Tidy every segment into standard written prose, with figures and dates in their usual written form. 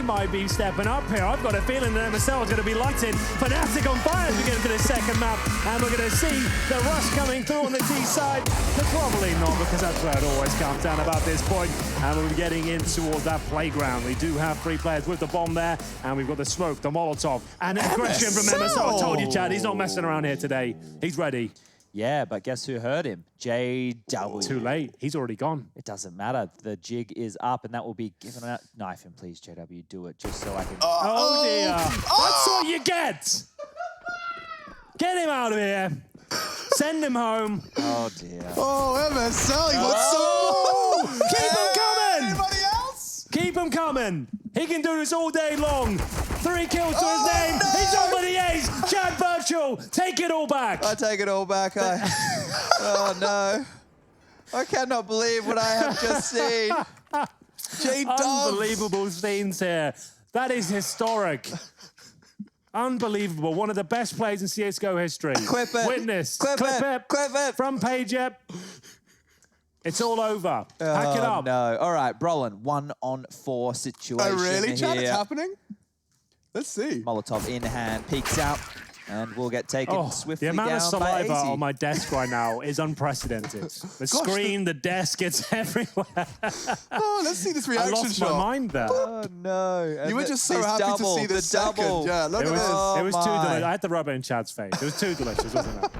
might be stepping up here. I've got a feeling that MSL is going to be lighted. Fnatic on fire as we get into the second map, and we're going to see the rush coming through on the T side, but probably not, because that's where it always comes down about this point. And we're getting in towards that playground. We do have 3 players with the bomb there, and we've got the smoke, the Molotov, and aggression from MSL. I told you, Chad, he's not messing around here today. He's ready. Yeah, but guess who heard him? JW. Too late. He's already gone. It doesn't matter. The jig is up, and that will be given out. Knife him, please, JW. Do it, just so I can... Oh, dear. That's what you get. Get him out of here. Send him home. Oh, dear. Oh, MSL, he wants some more! Keep him coming! Anybody else? Keep him coming. He can do this all day long. 3 kills to his name. No! He's on with the ace. Chad Birchall, take it all back. I take it all back. Oh no. I cannot believe what I have just seen. Unbelievable scenes here. That is historic. Unbelievable. One of the best plays in CSGO history. Clip it. Witness. Clip it. Clip it. Front page it. It's all over. Pack it up. No. All right, Brolin, 1-on-4 situation. Oh, really, Chad? here. It's happening? Let's see. Molotov in hand, peeks out, and will get taken swiftly the amount down of saliva by AZ. on my desk right now is unprecedented. The screen, the desk, it's everywhere. Oh, let's see this I reaction lost shot. my mind there. Oh no! And You were just so his happy double, to see the second. double. Yeah, look It at was, this. it was too my. delicious. I had to rub it in Chad's face. It was too delicious, wasn't it?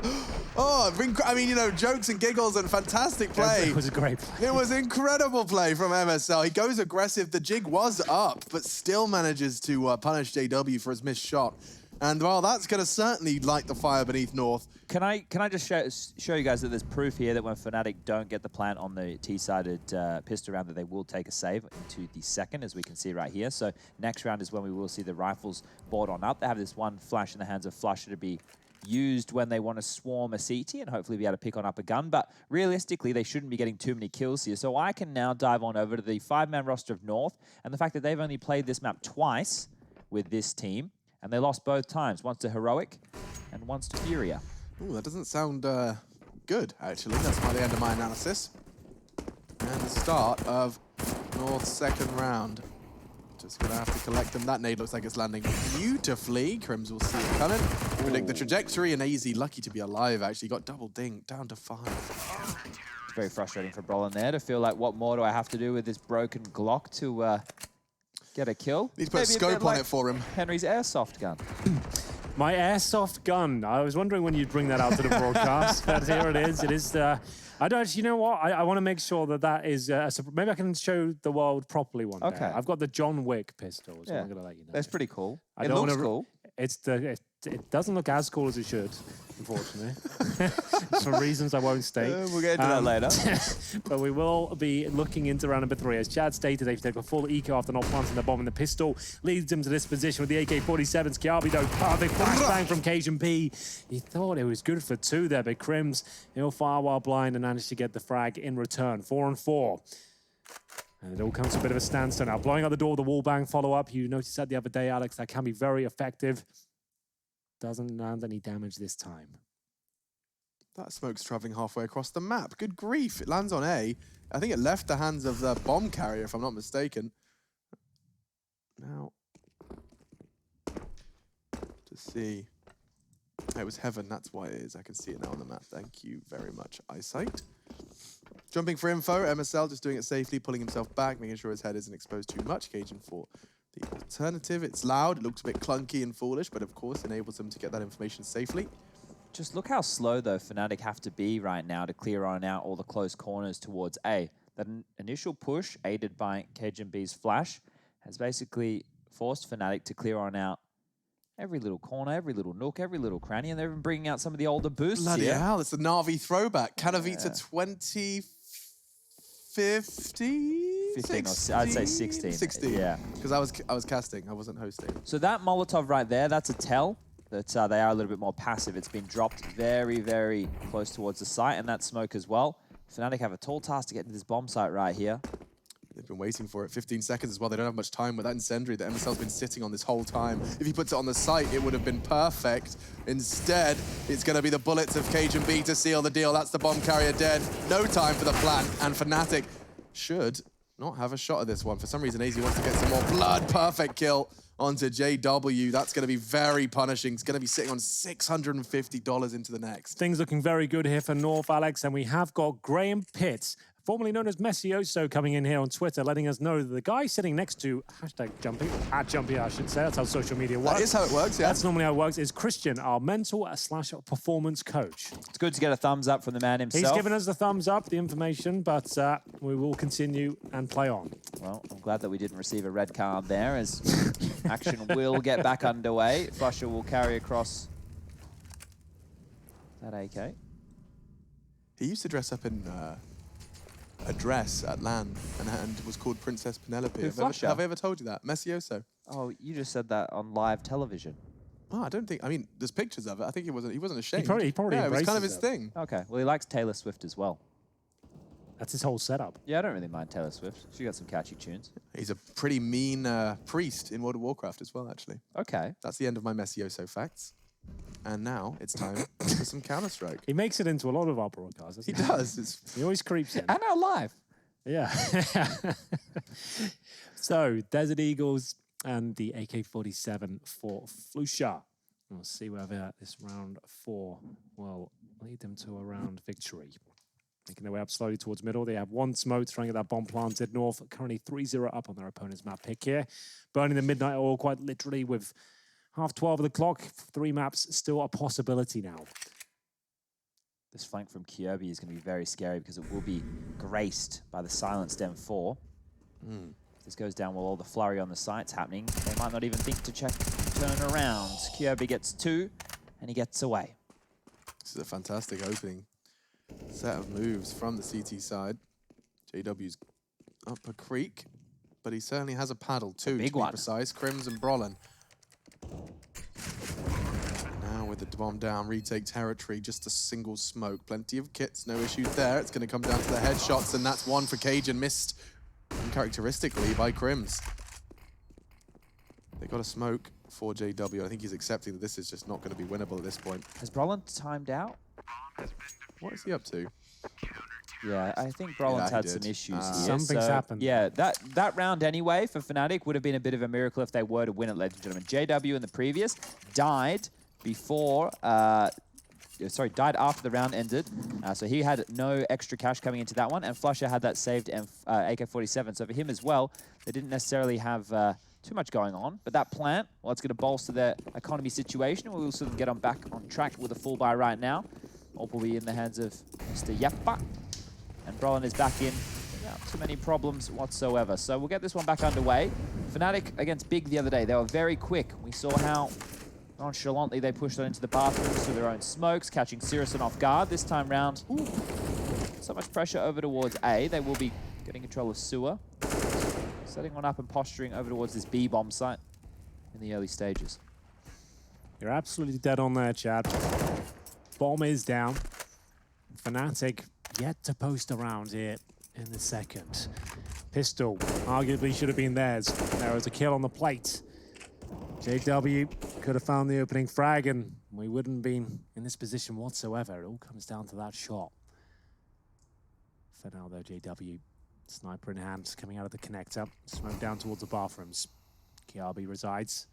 Oh, I mean, you know, jokes and giggles and fantastic play. It was a great play. It was incredible play from MSL. He goes aggressive. The jig was up, but still manages to punish JW for his missed shot. And, well, that's going to certainly light the fire beneath North. Can I just show you guys that there's proof here that when Fnatic don't get the plant on the T-sided pistol round, that they will take a save into the second, as we can see right here. So next round is when we will see the rifles board on up. They have this one flash in the hands of Flusher to be used when they want to swarm a CT and hopefully be able to pick on up a gun. But realistically, they shouldn't be getting too many kills here. So I can now dive on over to the 5-man roster of North, and the fact that they've only played this map twice with this team, and they lost both times, once to Heroic and once to Furia. Ooh, that doesn't sound good, actually. That's by the end of my analysis. And the start of North's second round. Just going to have to collect them. That nade looks like it's landing beautifully. Crims will see it coming. Predict the trajectory, and AZ lucky to be alive, actually. Got double ding, down to 5. It's very frustrating for Brolin there to feel like, what more do I have to do with this broken Glock to get a kill? Need to put a scope on it for him. Henry's airsoft gun. My airsoft gun. I was wondering when you'd bring that out to the broadcast, but here it is. It is I don't. You know what? I want to make sure that that is. Maybe I can show the world properly one day. Okay. I've got the John Wick pistol. So Yeah. I'm gonna let you know. That's pretty cool. I It don't looks wanna cool. It doesn't look as cool as it should, unfortunately, for reasons I won't state. We'll get into that later. But we will be looking into round number 3. As Chad stated, they've taken a full eco after not planting the bomb, and the pistol leads them to this position with the AK-47s. Kiabi, though, big flashbang from Cajun P. He thought it was good for 2 there, but Crims, he'll fire while blind and managed to get the frag in return. 4-on-4. And it all comes to a bit of a standstill now. Blowing out the door with the wallbang follow-up. You noticed that the other day, Alex. That can be very effective. Doesn't land any damage this time. That smoke's traveling halfway across the map. Good grief. It lands on A. I think it left the hands of the bomb carrier, if I'm not mistaken. Now, to see. It was heaven. That's why it is. I can see it now on the map. Thank you very much, Eyesight. Jumping for info. MSL just doing it safely, pulling himself back, making sure his head isn't exposed too much. Cajun for the alternative. It's loud. It looks a bit clunky and foolish, but of course enables him to get that information safely. Just look how slow, though, Fnatic have to be right now to clear on out all the close corners towards A. That initial push, aided by Cajun B's flash, has basically forced Fnatic to clear on out every little corner, every little nook, every little cranny, and they're even bringing out some of the older boosts Bloody here. hell, it's the Na'Vi throwback. Kanavita 2050? 15 or I'd say 16. 16. Yeah. Because I was casting, I wasn't hosting. So that Molotov right there, that's a tell that they are a little bit more passive. It's been dropped very, very close towards the site, and that smoke as well. Fnatic have a tall task to get into this bomb site right here. They've been waiting for it. 15 seconds as well. They don't have much time with that incendiary that MSL's been sitting on this whole time. If he puts it on the site, it would have been perfect. Instead, it's going to be the bullets of Cajun B to seal the deal. That's the bomb carrier dead. No time for the plant, and Fnatic should not have a shot at this one. For some reason, AZ wants to get some more blood. Perfect kill onto JW. That's going to be very punishing. It's going to be sitting on $650 into the next. Things looking very good here for North, Alex, and we have got Graham Pitts, formerly known as Messioso, coming in here on Twitter, letting us know that the guy sitting next to #Jumpy, @Jumpy, I should say, that's how social media works. That is how it works, yeah. That's normally how it works, is Christian, our mental / performance coach. It's good to get a thumbs up from the man himself. He's given us the thumbs up, the information, but we will continue and play on. Well, I'm glad that we didn't receive a red card there, as action will get back underway. Flusher will carry across that AK. He used to dress up in a dress at LAN and was called Princess Penelope. Have I ever told you that? Messioso. Oh, you just said that on live television. Oh, I don't think. I mean, there's pictures of it. I think he wasn't ashamed. He probably yeah, it was kind of embraces his it. thing. Okay, well, he likes Taylor Swift as well. That's his whole setup. Yeah, I don't really mind Taylor Swift. She got some catchy tunes. He's a pretty mean priest in World of Warcraft as well, actually. Okay. That's the end of my Messioso facts. And now it's time for some Counter-Strike. He makes it into a lot of our broadcasts, He doesn't he? does. He always creeps in. And now live. Yeah. So, Desert Eagles and the AK-47 for Flusha. We'll see whether this round 4 will lead them to a round victory. Making their way up slowly towards middle. They have one smoke trying to get that bomb planted north. Currently 3-0 up on their opponent's map pick here. Burning the midnight oil quite literally with 12:30 of the clock. 3 maps still a possibility now. This flank from Kyobi is going to be very scary because it will be graced by the silenced M4. If this goes down while all the flurry on the site's happening, they might not even think to turn around. Kyobi gets 2, and he gets away. This is a fantastic opening set of moves from the CT side. JW's up a creek, but he certainly has a paddle too, Big to be one. precise. Crims and Brolin. Now with the bomb down, retake territory, just a single smoke. Plenty of kits, no issues there. It's going to come down to the headshots, and that's one for Cajun, missed uncharacteristically by Crims. They got a smoke for JW. I think he's accepting that this is just not going to be winnable at this point. Has Brolin timed out? What is he up to? Yeah, I think Brolin's he had did. some issues here. Something's happened. Yeah, that round anyway for Fnatic would have been a bit of a miracle if they were to win it, ladies and gentlemen. JW in the previous died before, died after the round ended. So he had no extra cash coming into that one, and Flusher had that saved AK-47. So for him as well, they didn't necessarily have too much going on. But that plant, well, it's going to bolster their economy situation. We'll sort of get on back on track with a full buy right now. All will be in the hands of Mr. Yappa. And Brolin is back in without too many problems whatsoever. So we'll get this one back underway. Fnatic against Big the other day, they were very quick. We saw how nonchalantly they pushed on into the bathrooms through their own smokes, catching Sirison off guard. This time round, so much pressure over towards A. They will be getting control of sewer. Setting one up and posturing over towards this B bomb site in the early stages. You're absolutely dead on there, Chad. Bomb is down. Fnatic yet to post around here in the second. Pistol arguably should have been theirs. There was a kill on the plate. JW could have found the opening frag and we wouldn't been in this position whatsoever. It all comes down to that shot. For now though, JW, sniper in hand, coming out of the connector. Smoke down towards the bathrooms. KRB resides.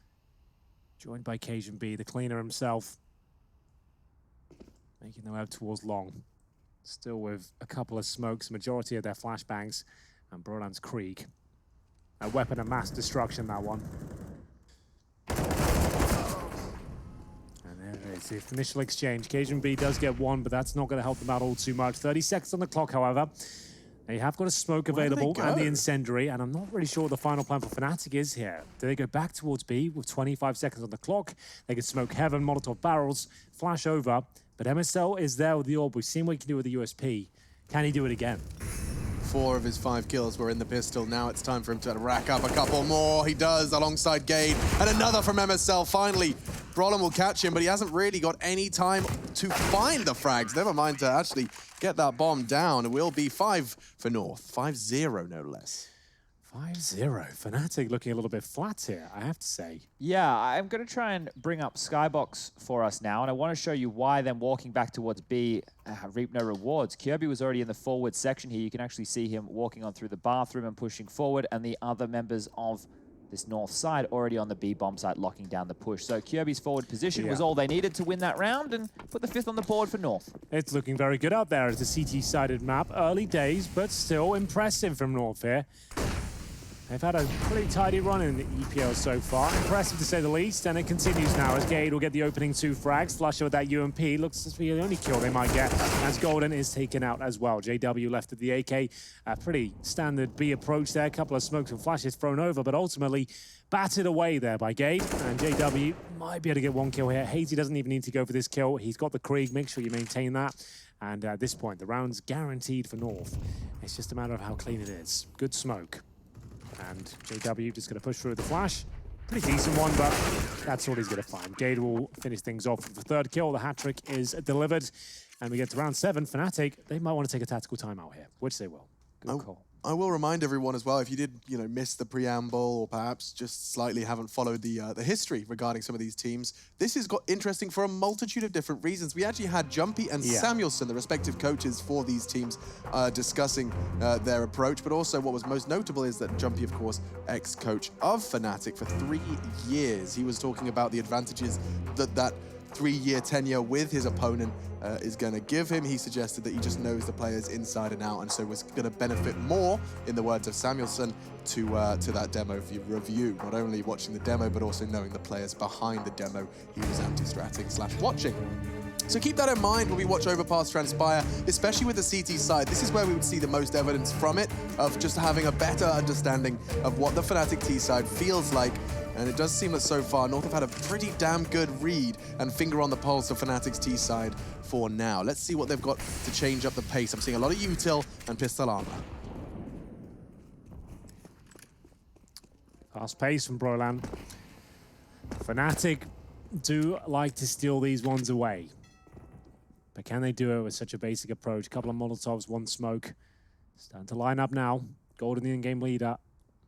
Joined by Cajun B, the cleaner himself. Making their way up towards long. Still with a couple of smokes, majority of their flashbangs, and Brolan's Krieg. A weapon of mass destruction, that one. And there it is, the initial exchange. Cajun B does get one, but that's not going to help them out all too much. 30 seconds on the clock, however. They have got a smoke available and the incendiary, and I'm not really sure what the final plan for Fnatic is here. Do they go back towards B with 25 seconds on the clock? They can smoke heaven, Molotov barrels, flash over, but MSL is there with the orb. We've seen what he can do with the USP. Can he do it again? 4 of his 5 kills were in the pistol. Now it's time for him to rack up a couple more. He does, alongside Gade. And another from MSL. Finally, Brolin will catch him, but he hasn't really got any time to find the frags. Never mind to actually get that bomb down. It will be 5 for North. 5-0, no less. 5-0. Fnatic looking a little bit flat here, I have to say. Yeah, I'm going to try and bring up Skybox for us now, and I want to show you why them walking back towards B reap no rewards. Kirby was already in the forward section here. You can actually see him walking on through the bathroom and pushing forward, and the other members of this north side already on the B bomb site locking down the push. So Kirby's forward position was all they needed to win that round and put the 5th on the board for North. It's looking very good out there as a CT-sided map. Early days, but still impressive from North here. They've had a pretty tidy run in the EPL so far. Impressive to say the least, and it continues now as Gade will get the opening 2 frags. Flusher with that UMP. Looks to be the only kill they might get as Golden is taken out as well. JW left at the AK. A pretty standard B approach there. A couple of smokes and flashes thrown over, but ultimately battered away there by Gade. And JW might be able to get 1 kill here. Hazy doesn't even need to go for this kill. He's got the Krieg. Make sure you maintain that. And at this point, the round's guaranteed for North. It's just a matter of how clean it is. Good smoke. And JW just going to push through the flash. Pretty decent one, but that's all he's going to find. Gade will finish things off with the 3rd kill. The hat-trick is delivered. And we get to round 7. Fnatic, they might want to take a tactical timeout here, which they will. Good call. I will remind everyone as well, if you did, miss the preamble or perhaps just slightly haven't followed the history regarding some of these teams, this has got interesting for a multitude of different reasons. We actually had Jumpy and Samuelson, the respective coaches for these teams, discussing their approach, but also what was most notable is that Jumpy, of course, ex-coach of Fnatic for 3 years. He was talking about the advantages that 3-year tenure with his opponent is going to give him. He suggested that he just knows the players inside and out, and so was going to benefit more, in the words of Samuelson, to that demo review. Not only watching the demo, but also knowing the players behind the demo he was anti-stratting / watching. So keep that in mind when we watch Overpass transpire, especially with the CT side. This is where we would see the most evidence from it, of just having a better understanding of what the Fnatic T side feels like. And it does seem that so far, North have had a pretty damn good read and finger on the pulse of Fnatic's T side for now. Let's see what they've got to change up the pace. I'm seeing a lot of util and pistol armor. Fast pace from Brolan. Fnatic do like to steal these ones away. But can they do it with such a basic approach? A couple of Molotovs, 1 smoke. Starting to line up now. Golden, the in-game leader,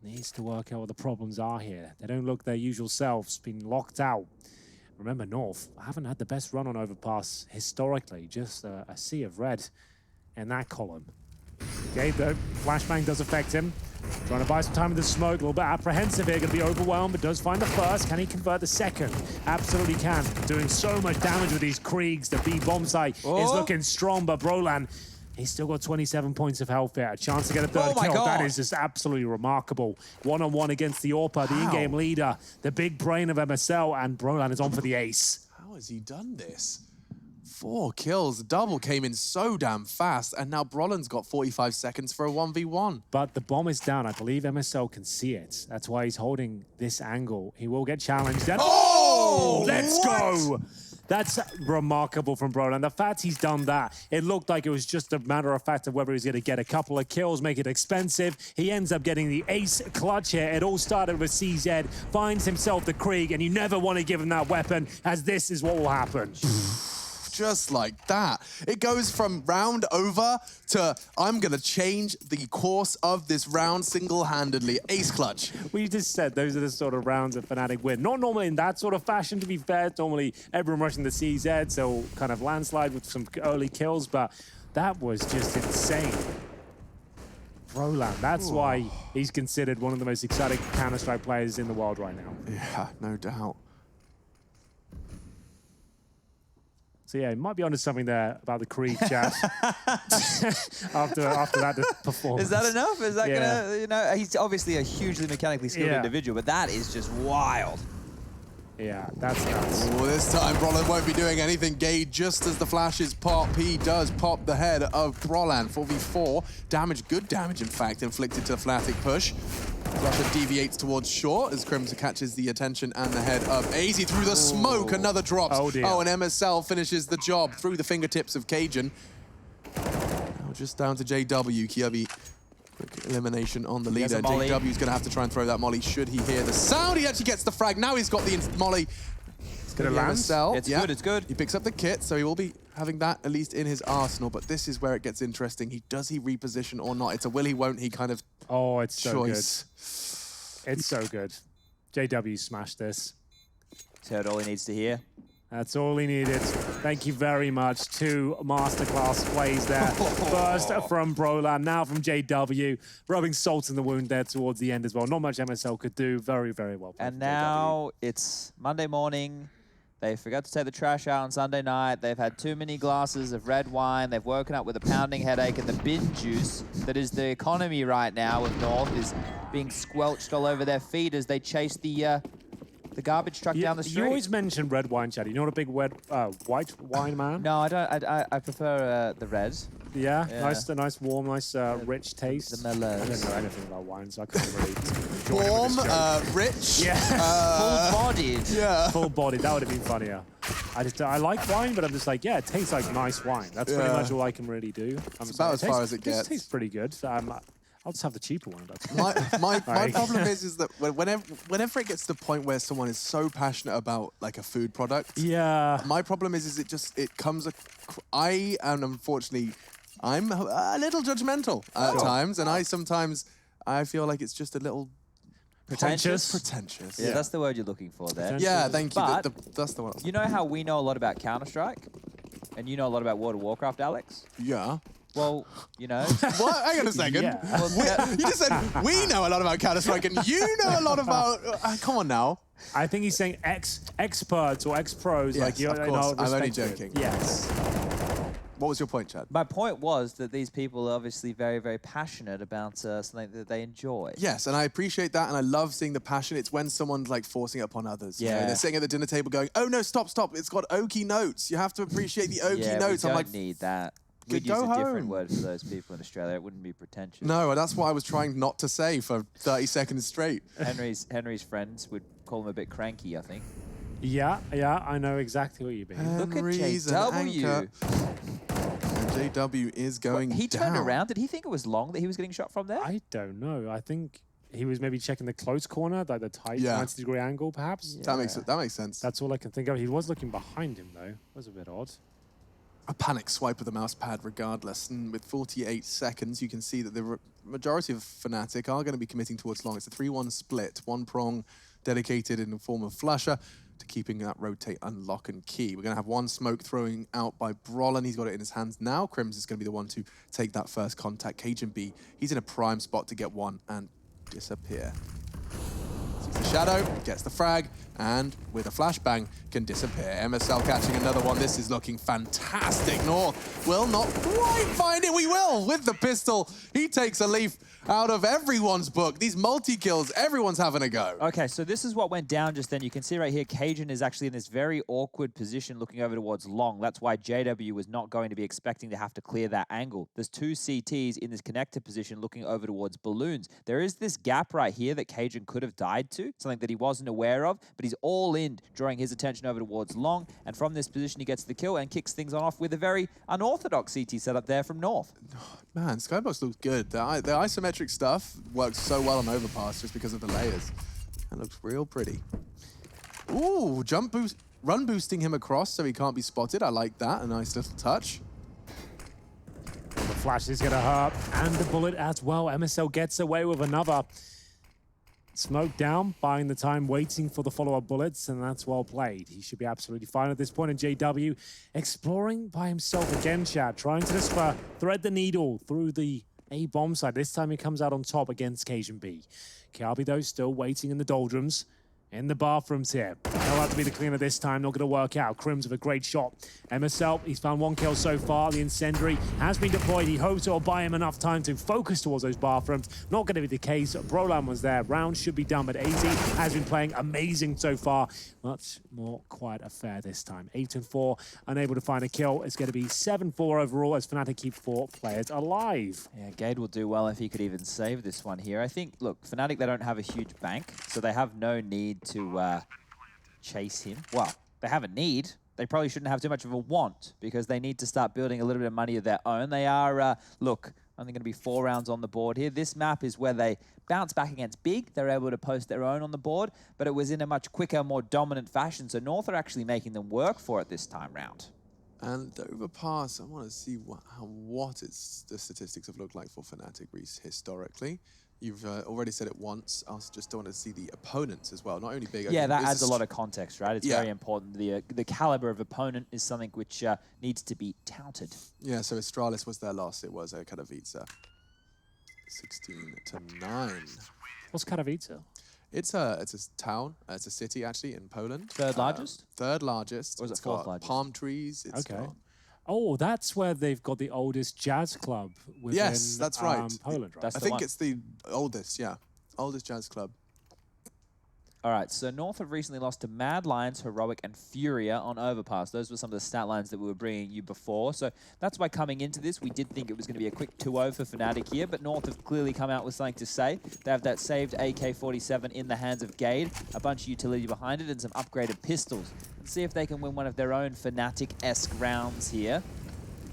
needs to work out what the problems are here. They don't look their usual selves, been locked out. Remember, North haven't had the best run on Overpass historically, just a sea of red in that column. Okay, the flashbang does affect him. Trying to buy some time with the smoke, a little bit apprehensive here, going to be overwhelmed, but does find the 1st. Can he convert the 2nd? Absolutely can. Doing so much damage with these Kriegs. The B bomb site is looking strong, but Brolan, he's still got 27 points of health here. A chance to get a 3rd kill. That is just absolutely remarkable. 1-on-1 against the Orpa, the in-game leader, the big brain of MSL, and Brolan is on for the ace. How has he done this? 4 kills. The double came in so damn fast, and now Brolan's got 45 seconds for a 1v1. But the bomb is down. I believe MSL can see it. That's why he's holding this angle. He will get challenged. And let's go! That's remarkable from Brolan. The fact he's done that, it looked like it was just a matter of fact of whether he's going to get a couple of kills, make it expensive. He ends up getting the ace clutch here. It all started with CZ, finds himself the Krieg, and you never want to give him that weapon, as this is what will happen. Just like that. It goes from round over to I'm going to change the course of this round single-handedly. Ace clutch. We just said those are the sort of rounds that Fnatic win. Not normally in that sort of fashion, to be fair. Normally everyone rushing the CZ, so kind of landslide with some early kills, but that was just insane. Brolan, that's why he's considered one of the most exciting Counter-Strike players in the world right now. Yeah, no doubt. So yeah, he might be onto something there about the Krieg chat after that performance. Is that enough? Is that gonna, he's obviously a hugely mechanically skilled individual, but that is just wild. Yeah, that's nuts. Oh, this time Brolan won't be doing anything. Gade, just as the flashes pop, he does pop the head of Brolan. 4v4. Damage, good damage, in fact, inflicted to the Fnatic push. Russia deviates towards short as Crimson catches the attention and the head of AZ through the smoke. Another drops. Oh, dear. And MSL finishes the job through the fingertips of Cajun. Now just down to JW. Kirby, quick elimination on the leader. JW's going to have to try and throw that molly. Should he hear the sound? He actually gets the frag. Now he's got the molly. It's going to be MSL. It's good, it's good. He picks up the kit, so he will be having that at least in his arsenal, but this is where it gets interesting. Does he reposition or not? It's a will he, won't he kind of Oh, it's so choice. good. It's so good. JW smashed this. He's heard all he needs to hear. That's all he needed. Thank you very much. 2 masterclass plays there. First from Brolan, now from JW, rubbing salt in the wound there towards the end as well. Not much MSL could do. Very, very well played And from now it's Monday morning. They forgot to take the trash out on Sunday night. They've had too many glasses of red wine. They've woken up with a pounding headache, and the bin juice that is the economy right now with North is being squelched all over their feet as they chase the garbage truck down the street. You always mention red wine, Chad. You're not a big white wine man? No, I don't. I prefer the red. Yeah? Yeah. Nice, warm, rich taste. The mellows. I don't know anything about wine, so I can't really join in Warm, with this joke. rich. Yeah. Full-bodied. Yeah. Full body. That would have been funnier. I like wine, but I'm just like, yeah, it tastes like nice wine. That's pretty much all I can really do. It's about as far as it gets. It tastes pretty good. I'll just have the cheaper one. My problem is that whenever it gets to the point where someone is so passionate about like a food product, Yeah. my problem is it comes. I am unfortunately, I'm a little judgmental at times, and I feel like it's just a little Pretentious. Pretentious. Yeah, that's the word you're looking for there. Pretentious. Yeah, thank you. But That's the one. you know how we know a lot about Counter-Strike? And you know a lot about World of Warcraft, Alex? Yeah. Well, you know. What? Hang on a second. Yeah. Well, You just said we know a lot about Counter-Strike, and you know a lot about. Come on now. I think he's saying experts or ex-pros. Yes, like, you're, of course. I'm only respected. joking. Yes. What was your point, Chad? my point was that these people are obviously very, very passionate about something that they enjoy. Yes, and I appreciate that, and I love seeing the passion. It's when someone's like forcing it upon others. You know, Yeah. they're sitting at the dinner table going, "Oh no, stop! It's got oaky notes. You have to appreciate the oaky Yeah, notes." we I'm don't like, need that. Go We'd use a different home. word for those people in Australia. It wouldn't be pretentious. no, and that's what I was trying not to say for 30 seconds straight. Henry's friends would call him a bit cranky, I think. Yeah, I know exactly what you mean. Look at Henry's an JW. anchor. And JW is going He turned down. around. Did he think it was long that he was getting shot from there? I don't know. I think he was maybe checking the close corner, like the tight Yeah. 90-degree angle, perhaps. Yeah. That makes sense. That's all I can think of. He was looking behind him, though. That was a bit odd. A panic swipe of the mouse pad regardless. And with 48 seconds, you can see that the majority of Fnatic are going to be committing towards long. It's a 3-1 split. One prong dedicated in the form of Flusher to keeping that rotate, unlock, and key. We're going to have one smoke throwing out by Brollan. He's got it in his hands now. Crims is going to be the one to take that first contact. Cajun B, he's in a prime spot to get one and disappear. Sees the shadow, gets the frag, and with a flashbang can disappear. MSL catching another one. This is looking fantastic. North will not quite find it. We will with the pistol. He takes a leaf out of everyone's book. These multi-kills, everyone's having a go. Okay, so this is what went down just then. You can see right here, Cajun is actually in this very awkward position looking over towards long. That's why JW was not going to be expecting to have to clear that angle. There's 2 CTs in this connector position looking over towards balloons. There is this gap right here that Cajun could have died to, something that he wasn't aware of, but he's all in, drawing his attention over towards long, and from this position he gets the kill and kicks things off with a very unorthodox CT setup there from North. Man, Skybox looks good. The isometric stuff works so well on Overpass just because of the layers. That looks real pretty. Ooh, jump boost, run boosting him across so he can't be spotted. I like that, a nice little touch. The flash is going to hurt, and the bullet as well. MSL gets away with another. Smoke down, buying the time, waiting for the follow-up bullets, and that's well played. He should be absolutely fine at this point. And JW exploring by himself again, Chad, trying to just thread the needle through the A bomb side. This time he comes out on top against Cajun B. Kiabi, though, still waiting in the doldrums. In the bathrooms here. He'll have to be the cleaner this time. Not going to work out. Crims with a great shot. MSL, he's found 1 kill so far. The incendiary has been deployed. He hopes it'll buy him enough time to focus towards those bathrooms. Not going to be the case. Brolan was there. Round should be done, but AZ has been playing amazing so far. Much more quite a fair this time. 8-4, unable to find a kill. It's going to be 7-4 overall as Fnatic keep 4 players alive. Yeah, Gade will do well if he could even save this one here. I think, look, Fnatic, they don't have a huge bank, so they have no need to chase him. Well, they have a need. They probably shouldn't have too much of a want because they need to start building a little bit of money of their own. They are, look, only going to be 4 rounds on the board here. This map is where they bounce back against Big. They're able to post their own on the board, but it was in a much quicker, more dominant fashion. So North are actually making them work for it this time round. And the Overpass, I want to see the statistics have looked like for Fnatic historically. You've already said it once. I also just don't want to see the opponents as well. Not only big. Yeah, that adds a lot of context, right? It's very important. The caliber of opponent is something which needs to be touted. Yeah, so Astralis was their loss. It was Katowice. 16-9. What's Katowice? It's a town. It's a city actually in Poland. Third largest? Third largest. Or is it It's fourth got largest? palm trees. It's Okay. got Oh, that's where they've got the oldest jazz club within Yes, that's right. Poland, right? That's I the think one. it's the oldest, yeah. Oldest jazz club. All right, so North have recently lost to Mad Lions, Heroic, and Furia on Overpass. Those were some of the stat lines that we were bringing you before. So that's why coming into this, we did think it was going to be a quick 2-0 for Fnatic here, but North have clearly come out with something to say. They have that saved AK-47 in the hands of Gade, a bunch of utility behind it, and some upgraded pistols. Let's see if they can win one of their own Fnatic-esque rounds here.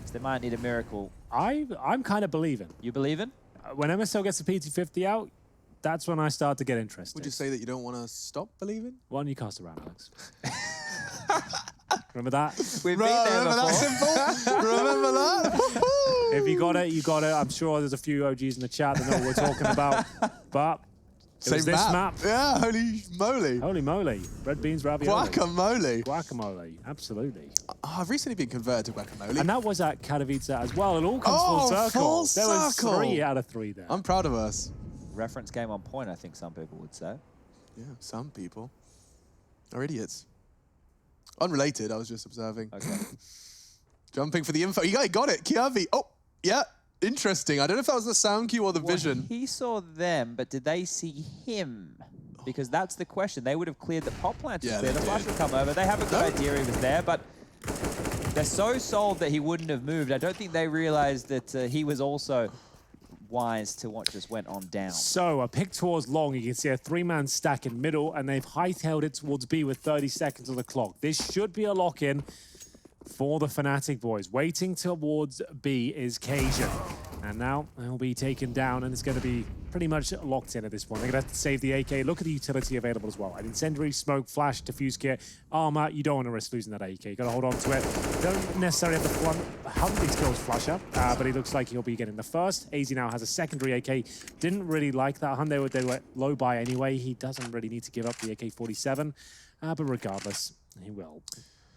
So they might need a miracle. I'm kind of believing. You believe in? When MSL gets the PT50 out, that's when I start to get interested. Would you say that you don't want to stop believing? Why don't you cast around, Alex? Remember that? We've been there remember before. that simple? Remember that? If you got it, you got it. I'm sure there's a few OGs in the chat that know what we're talking about. But it was this map. Yeah, holy moly. Holy moly. Red beans, ravioli. Guacamole. Guacamole. Absolutely. Oh, I've recently been converted to guacamole. And that was at Katowice as well. It all comes full circle. full There was circle. 3 out of 3 there. I'm proud of us. Reference game on point, I think some people would say. Yeah, some people are idiots. Unrelated, I was just observing. Okay. Jumping for the info. You guys got it. Kiavi. Oh, yeah. Interesting. I don't know if that was the sound cue or the vision. He saw them, but did they see him? Because that's the question. They would have cleared the pop plant to Yeah, clear. they The flash did. would come over. They have a good idea he was there, but they're so sold that he wouldn't have moved. I don't think they realized that he was also wise to what just went on down. So a pick towards long, you can see a 3-man stack in middle, and they've hightailed it towards B with 30 seconds on the clock. This should be a lock-in for the Fnatic boys. Waiting towards B is Cajun. And now they'll be taken down, and it's going to be pretty much locked in at this point. They're going to have to save the AK. Look at the utility available as well. An incendiary, smoke, flash, diffuse kit, armor. You don't want to risk losing that AK. You got to hold on to it. Don't necessarily have to hunt these kills flusher, but he looks like he'll be getting the first. AZ now has a secondary AK. Didn't really like that hunt. They were low by anyway. He doesn't really need to give up the AK-47, but regardless, he will.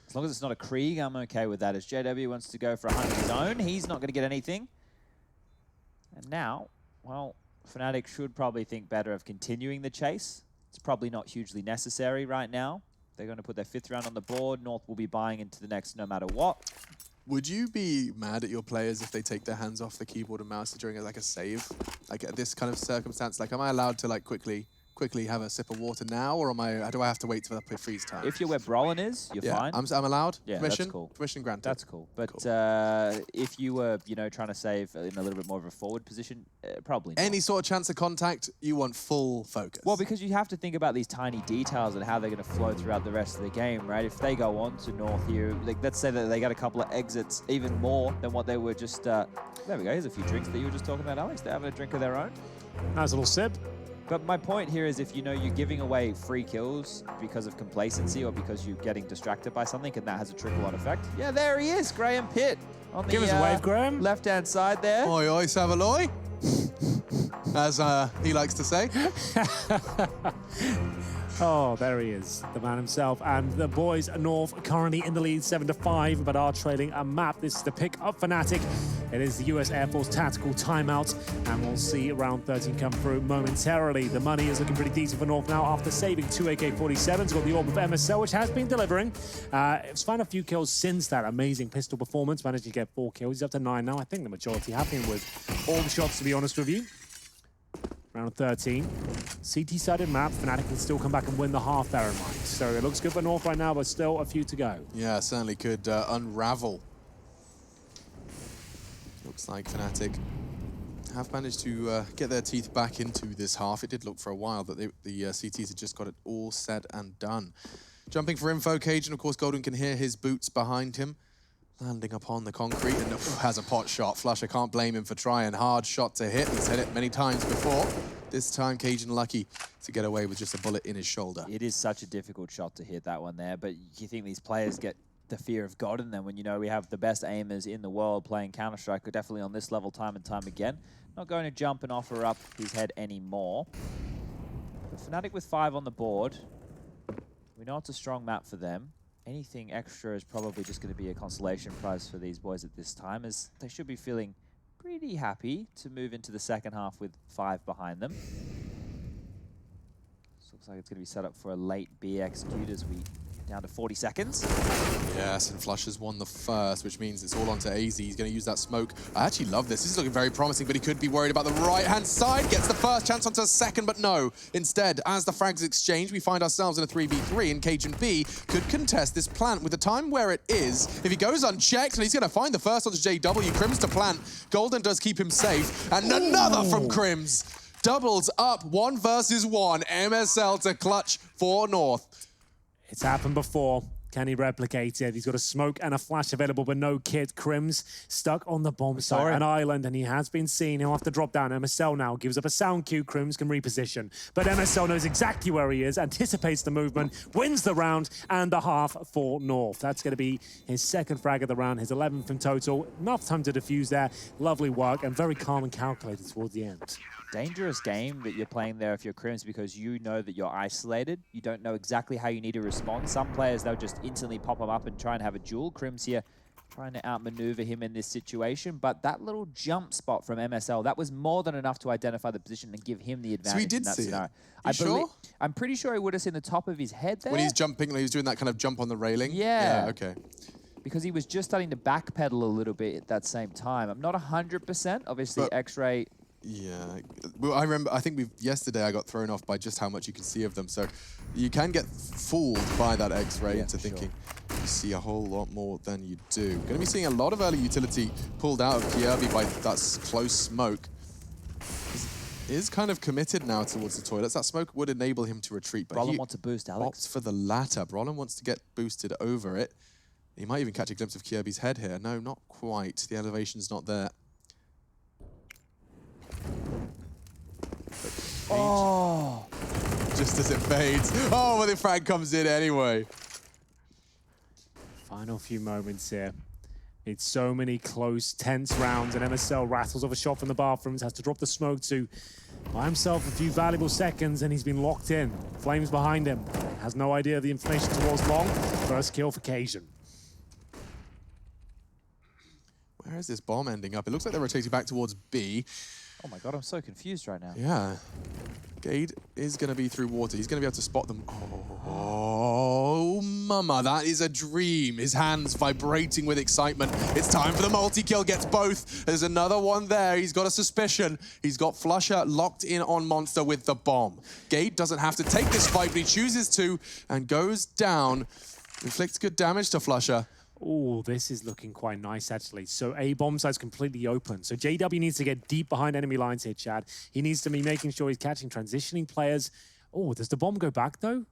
As long as it's not a Krieg, I'm okay with that. As JW wants to go for a hunt of his own, he's not going to get anything. And now, well, Fnatic should probably think better of continuing the chase. It's probably not hugely necessary right now. They're going to put their 5th round on the board. North will be buying into the next no matter what. Would you be mad at your players if they take their hands off the keyboard and mouse during like a save? Like at this kind of circumstance, like am I allowed to like quickly have a sip of water now, or do I have to wait for the freeze time? If you're where Brolin is, you're fine. I'm allowed. Yeah, Permission? that's cool. Permission granted. That's cool. But Cool. if you were, trying to save in a little bit more of a forward position, probably not. Any sort of chance of contact, you want full focus. Well, because you have to think about these tiny details and how they're going to flow throughout the rest of the game, right? If they go on to North here, like, let's say that they got a couple of exits, even more than what they were just... there we go. Here's a few drinks that you were just talking about, Alex. They're having a drink of their own. Nice little sip. But my point here is if you're giving away free kills because of complacency or because you're getting distracted by something and that has a trickle-on effect. Yeah, there he is, Graham Pitt. On the, Give us a wave, Graham. Left-hand side there. Oi, oi, Savaloy. As he likes to say. Oh, there he is, the man himself. And the boys North currently in the lead 7-5, but are trailing a map. This is the pick up Fnatic. It is the US Air Force tactical timeout, and we'll see round 13 come through momentarily. The money is looking pretty decent for North now after saving 2 AK-47s. Got the orb of MSL, which has been delivering. It's found a few kills since that amazing pistol performance. Managed to get 4 kills. He's up to 9 now. I think the majority happening with orb shots, to be honest with you. Round 13. CT-sided map. Fnatic can still come back and win the half, bear in mind. So it looks good for North right now, but still a few to go. Yeah, certainly could unravel. Looks like Fnatic have managed to get their teeth back into this half. It did look for a while that the CTs had just got it all said and done. Jumping for info, Cajun, of course, Golden can hear his boots behind him. Landing upon the concrete and has a pot shot. Flusher can't blame him for trying. Hard shot to hit. He's hit it many times before. This time, Cajun lucky to get away with just a bullet in his shoulder. It is such a difficult shot to hit that one there, but you think these players get the fear of God in them when, you know, we have the best aimers in the world playing Counter-Strike, definitely on this level time and time again. Not going to jump and offer up his head anymore. But Fnatic with 5 on the board. We know it's a strong map for them. Anything extra is probably just going to be a consolation prize for these boys at this time, as they should be feeling pretty happy to move into the second half with 5 behind them. This looks like it's going to be set up for a late B execute as we get down to 40 seconds. Yes, and Flush has won the first, which means it's all onto AZ. He's going to use that smoke. I actually love this. This is looking very promising, but he could be worried about the right-hand side. Gets the first chance onto a second, but no. Instead, as the frags exchange, we find ourselves in a 3v3, and CajunB could contest this plant with the time where it is. If he goes unchecked, and he's going to find the first onto JW. Crims to plant. Golden does keep him safe. And another from Crims. Doubles up, 1 versus 1. MSL to clutch for North. It's happened before. Can he replicate it? He's got a smoke and a flash available, but no kit. Crims stuck on the bomb site, an island, and he has been seen. He'll have to drop down. MSL now gives up a sound cue. Crims can reposition. But MSL knows exactly where he is, anticipates the movement, wins the round, and the half for North. That's going to be his second frag of the round, his 11th in total. Enough time to defuse there. Lovely work, and very calm and calculated towards the end. Dangerous game that you're playing there if you're Crims, because you know that you're isolated. You don't know exactly how you need to respond. Some players, they'll just instantly pop him up and try and have a duel. Crims here trying to outmaneuver him in this situation, but that little jump spot from MSL, that was more than enough to identify the position and give him the advantage. So he did in that see scenario. it. Sure? I'm pretty sure he would have seen the top of his head there. When he's jumping, he was doing that kind of jump on the railing? Yeah. Yeah, okay. Because he was just starting to backpedal a little bit at that same time. I'm not 100%. Obviously, But X-Ray. Yeah, well, I remember, I think yesterday I got thrown off by just how much you can see of them. So you can get fooled by that X-ray into thinking you see a whole lot more than you do. Going to be seeing a lot of early utility pulled out of Kjaerbye by that close smoke. He is kind of committed now towards the toilets. That smoke would enable him to retreat, but Brolin he wants a boost, Alex. opts for the latter. Brolin wants to get boosted over it. He might even catch a glimpse of Kjaerbye's head here. No, not quite. The elevation's not there. Oh! Just as it fades. Oh, well, the frag comes in anyway. Final few moments here. It's so many close, tense rounds, and MSL rattles off a shot from the bathrooms, has to drop the smoke to buy himself a few valuable seconds, and he's been locked in. Flames behind him. Has no idea of the information towards long. First kill for Cajun. Where is this bomb ending up? It looks like they're rotating back towards B. Oh my god, I'm so confused right now. Yeah. Gade is going to be through water. He's going to be able to spot them. Oh, mama, that is a dream. His hands vibrating with excitement. It's time for the multi-kill. Gets both. There's another one there. He's got a suspicion. He's got Flusher locked in on Monster with the bomb. Gade doesn't have to take this fight, but he chooses to and goes down. Inflicts good damage to Flusher. Oh, this is looking quite nice, actually. So A bomb site's completely open. So JW needs to get deep behind enemy lines here, Chad. He needs to be making sure he's catching transitioning players. Oh, does the bomb go back, though?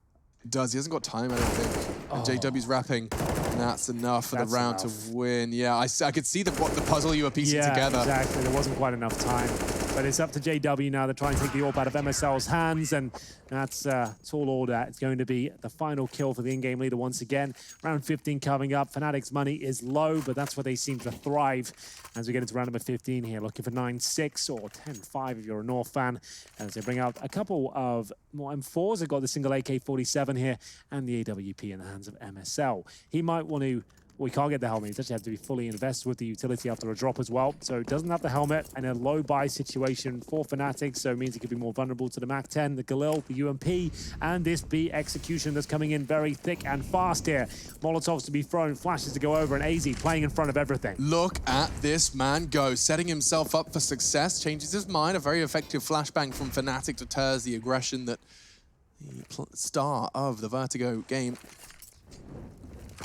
It does. He hasn't got time, I don't think. And JW's wrapping. And that's enough for the round to win. Yeah, I could see the puzzle you were piecing together. Yeah, exactly. There wasn't quite enough time. But it's up to JW now to try and take the AWP out of MSL's hands, and that's tall order. It's going to be the final kill for the in-game leader once again. Round 15 coming up. Fnatic's money is low, but that's where they seem to thrive as we get into round number 15 here. Looking for 9-6 or 10-5 if you're a North fan, as they bring out a couple of more M4s. They've got the single AK-47 here and the AWP in the hands of MSL. He might want to... Well, he can't get the helmet. He doesn't have to be fully invested with the utility after a drop as well. So doesn't have the helmet, and a low buy situation for Fnatic, so it means he could be more vulnerable to the MAC-10, the Galil, the UMP, and this B execution that's coming in very thick and fast here. Molotovs to be thrown, flashes to go over, and AZ playing in front of everything. Look at this man go, setting himself up for success, changes his mind. A very effective flashbang from Fnatic deters the aggression that the star of the Vertigo game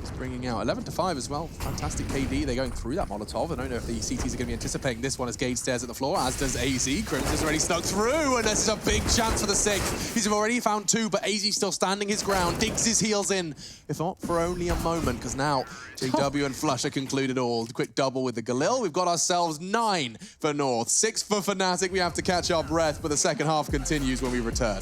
is bringing out. 11-5 as well. Fantastic KD. They're going through that Molotov. I don't know if the CTs are going to be anticipating this one as Gade stares at the floor, as does AZ. Crims has already snuck through, and this is a big chance for the 6th. He's already found 2, but AZ still standing his ground, digs his heels in, if not for only a moment, because now JW and Flusher concluded all. Quick double with the Galil. We've got ourselves 9 for North, 6 for Fnatic. We have to catch our breath, but the second half continues when we return.